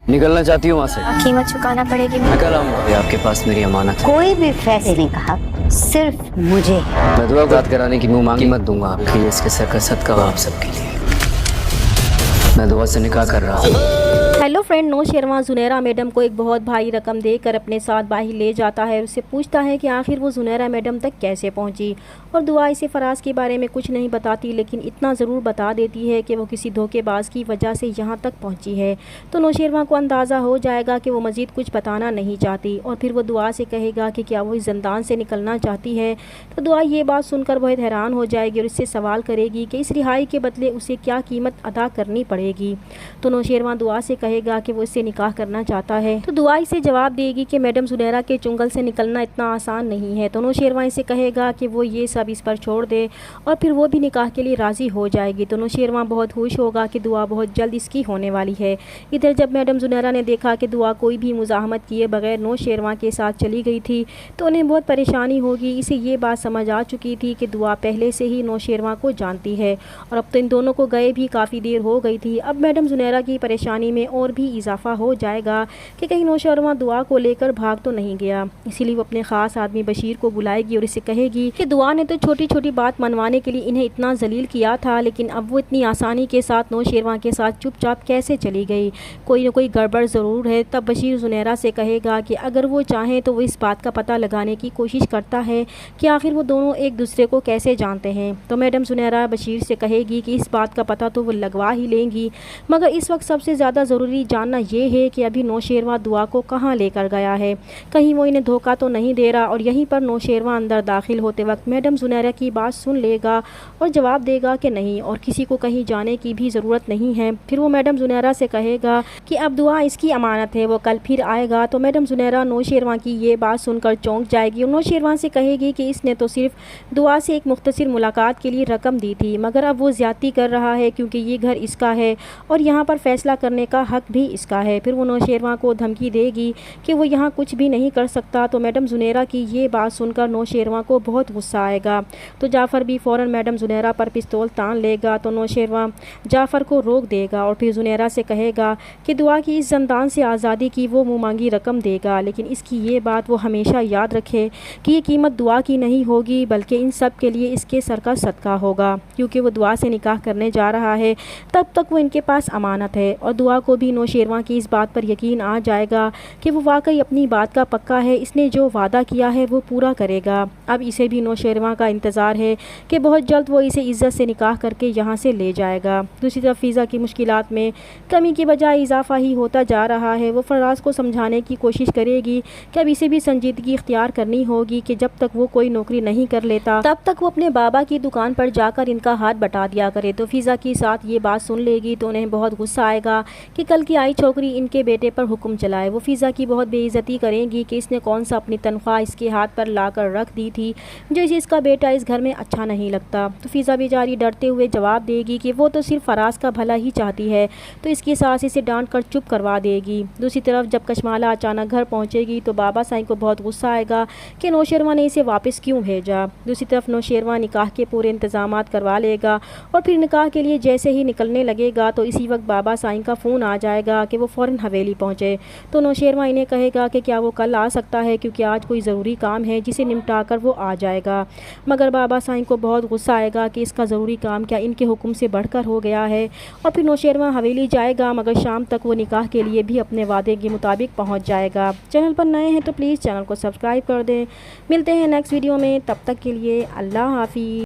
निकलना चाहती हूँ वहाँ से। कीमत चुकाना पड़ेगी। मैं कल आऊँगा, ये आपके पास मेरी अमानत है। कोई भी फैसले नहीं कहा, सिर्फ मुझे। मैं दुआ बात कराने की मुँह मांगी मत दूंगा आपके लिए, इसके सर का सदका आप सबके लिए। मैं दुआ से निकाह कर रहा हूँ। Hello friend, Nausherwan Junaira madam को एक बहुत भारी रकम देकर अपने साथ बाहर ले जाता है। उससे पूछता है कि आखिर वो जुनैरा मैडम तक कैसे पहुंची। और दुआ इसे फराज के बारे में कुछ नहीं बताती, लेकिन इतना ज़रूर बता देती है कि वो किसी धोखेबाज की वजह से यहाँ तक पहुंची है। तो नौशेरवां को अंदाज़ा हो जाएगा कि वो मज़ीद कुछ बताना नहीं चाहती। और फिर वो दुआ से कहेगा कि क्या वो इस ज़िंदान से निकलना चाहती है। तो दुआ ये बात सुनकर बहुत हैरान हो जाएगी और इससे सवाल करेगी कि इस रिहाई के बदले उसे क्या कीमत अदा करनी पड़ेगी। तो नौशेरवां दुआ से कहेगा कि वो इससे निकाह करना चाहता है। तो दुआ इसे जवाब देगी कि मैडम जुनैरा के चुंगल से निकलना इतना आसान नहीं है। तो नौशेरवां इसे कहेगा कि वो ये सब इस पर छोड़ दे और फिर वो भी निकाह के लिए राज़ी हो जाएगी। तो नौशेरवां बहुत खुश होगा कि दुआ बहुत जल्द इसकी होने वाली है। इधर जब मैडम जुनैरा ने देखा कि दुआ कोई भी मुज़ाहमत किए बगैर नौशेरवां के साथ चली गई थी तो उन्हें बहुत परेशानी होगी। इसे ये बात समझ आ चुकी थी कि दुआ पहले से ही नौशेरवां को जानती है और अब तो इन दोनों को गए भी काफ़ी देर हो गई थी। अब मैडम जुनैरा की परेशानी में और भी इजाफा हो जाएगा कि कहीं नौशेरवां दुआ को लेकर भाग तो नहीं गया। इसीलिए वो अपने ख़ास आदमी बशीर को बुलाएगी और इसे कहेगी कि दुआ ने तो छोटी छोटी बात मनवाने के लिए इन्हें इतना जलील किया था, लेकिन अब वो इतनी आसानी के साथ नौशेरवां के साथ चुपचाप कैसे चली गई। कोई न कोई गड़बड़ ज़रूर है। तब बशीर जुनैरा से कहेगा कि अगर वो चाहें तो वो इस बात का पता लगाने की कोशिश करता है कि आखिर वो दोनों एक दूसरे को कैसे जानते हैं। तो मैडम जुनैरा बशीर से कहेगी कि इस बात का पता तो वो लगवा ही लेंगी, मगर इस वक्त सबसे ज़्यादा ज़रूरी जानना ये है कि अभी नौशेरवां दुआ को कहाँ लेकर गया है। कहीं वो इन्हें धोखा तो नहीं दे रहा। और यहीं पर नौशेरवां अंदर दाखिल होते वक्त मैडम जुनैरा की बात सुन लेगा और जवाब देगा कि नहीं और किसी को कहीं जाने की भी ज़रूरत नहीं है। फिर वो मैडम जुनैरा से कहेगा कि अब दुआ इसकी अमानत है, वो कल फिर आएगा। तो मैडम जुनैरा नौशेरवां की ये बात सुनकर चौंक जाएगी और नौशेरवां से कहेगी कि इसने तो सिर्फ दुआ से एक मुख्तसर मुलाकात के लिए रकम दी थी, मगर अब वो ज़्यादती कर रहा है क्योंकि ये घर इसका है और यहाँ पर फैसला करने का हक भी इसका है। फिर वो नौशेरवां को धमकी देगी कि वो यहाँ कुछ भी नहीं कर सकता। तो मैडम जुनैरा की ये बात सुनकर नौशेरवां को बहुत गुस्सा आएगा। तो जाफ़र भी फ़ौरन मैडम जुनैरा पर पिस्तौल तान लेगा। तो नौशेरवां जाफ़र को रोक देगा और फिर जुनैरा से कहेगा कि दुआ की इस ज़िंदान से आज़ादी की वो मुँह मांगी रकम देगा, लेकिन इसकी ये बात वो हमेशा याद रखे कि ये कीमत दुआ की नहीं होगी बल्कि इन सब के लिए इसके सर का सदका होगा, क्योंकि वो दुआ से निकाह करने जा रहा है। तब तक वो इनके पास अमानत है। और दुआ को भी नौशेरवां की इस बात पर यकीन आ जाएगा कि वो वाकई अपनी बात का पक्का है, इसने जो वादा किया है वो पूरा करेगा। अब इसे भी नौशेरवां का इंतज़ार है कि बहुत जल्द वो इसे इज़्ज़त से निकाह करके यहाँ से ले जाएगा। दूसरी तरफ फ़िज़ा की मुश्किलात में कमी की बजाय इजाफा ही होता जा रहा है। वो फराज को समझाने की कोशिश करेगी कि अब इसे भी संजीदगी इख्तियार करनी होगी कि जब तक वो कोई नौकरी नहीं कर लेता तब तक वो अपने बाबा की दुकान पर जाकर इनका हाथ बटा दिया करे। तो फ़िज़ा की साथ ये बात सुन लेगी तो उन्हें बहुत गुस्सा आएगा कि कल की आई छोकरी इनके बेटे पर हुक्म चलाए। वो फ़िज़ा की बहुत बेइज्जती करेंगी कि इसने कौन सा अपनी तनख्वाह इसके हाथ पर लाकर रख दी थी जो इसे इसका बेटा इस घर में अच्छा नहीं लगता। तो फ़िज़ा बेचारी डरते हुए जवाब देगी कि वो तो सिर्फ फराज का भला ही चाहती है। तो इसकी सास इसे डांट कर चुप करवा देगी। दूसरी तरफ जब कशमाला अचानक घर पहुँचेगी तो बाबा साईं को बहुत गुस्सा आएगा कि नौशेरवां ने इसे वापस क्यों भेजा। दूसरी तरफ नौशेरवां निकाह के पूरे इंतजामात करवा लेगा और फिर निकाह के लिए जैसे ही निकलने लगेगा तो इसी वक्त बाबा साईं का फ़ोन आ जाएगा कि वो फ़ौरन हवेली पहुँचे। तो नौशेरवां इन्हें कहेगा कि क्या वो कल आ सकता है क्योंकि आज कोई ज़रूरी काम है जिसे निपटा कर वो आ जाएगा। मगर बाबा साईं को बहुत गुस्सा आएगा कि इसका ज़रूरी काम क्या इनके हुक्म से बढ़कर हो गया है। और फिर नौशेरवां हवेली जाएगा मगर शाम तक वो निकाह के लिए भी अपने वादे के मुताबिक पहुँच जाएगा। चैनल पर नए हैं तो प्लीज़ चैनल को सब्सक्राइब कर दें। मिलते हैं नेक्स्ट वीडियो में, तब तक के लिए अल्लाह हाफ़िज़।